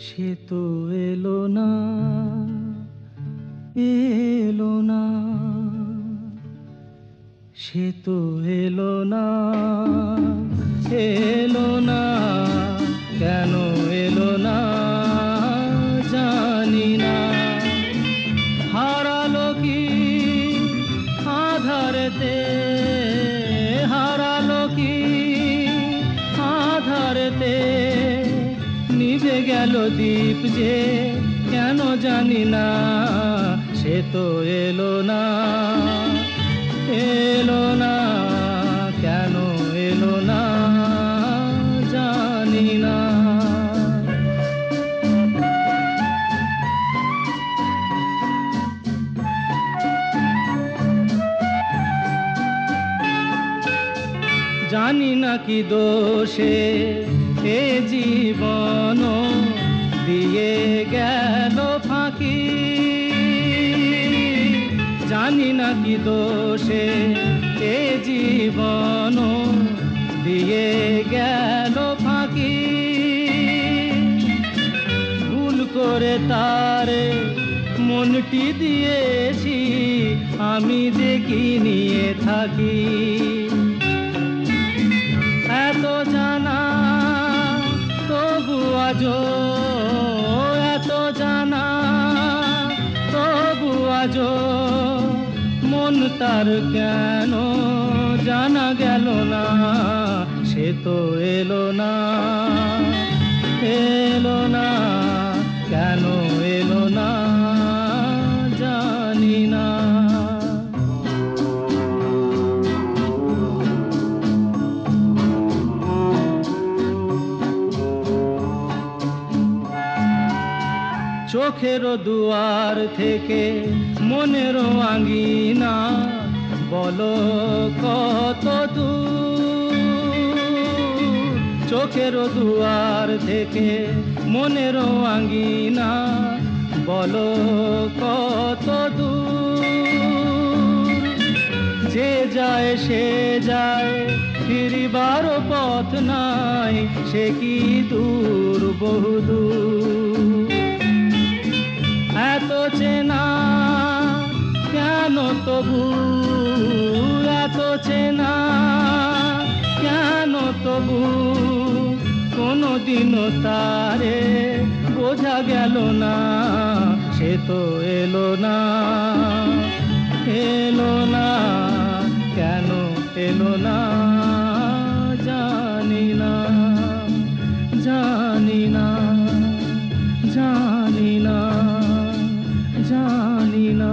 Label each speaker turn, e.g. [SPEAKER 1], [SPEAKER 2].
[SPEAKER 1] সে তো এলো না, এলো না, সে তো এলো না, এলো না, কেন এলো না জানি না। হারালো কি আধারেতে, হারালো কি আধারেতে, নিভে গেল দীপ যে কেন জানি না। সে তো এলো না, এলো না, কেন এলো না জানি না। জানি না কি দোষে এ জীবন দিয়ে গেল ফাঁকি, জানি না কি দোষে এ জীবন দিয়ে গেল ফাঁকি। ভুল করে তারে মনটি দিয়েছি, আমি দেখি নিয়ে থাকি। এত জানা তবু আজো, এত জানা তবু আজো, মন তার কেন জানা গেল না। সে তো এলো না, এলো না, কেন এলো না জানি না। চোখের দুয়ার থেকে মনের আঙিনা, বলো কত দূর। চোখের দুয়ার থেকে মনের আঙিনা, বলো কত দূর। যে যায় সে যায়, ফিরিবার পথ নাই, সে কি দূর বহুদূর। এত চেনা কেন তবু, এত চেনা কেন তবু, কোনদিনও তারে বোঝা গেল না। সে তো এলো না, এলো না, কেন এলো না জানি না, জানি না, জানি না, জানি না।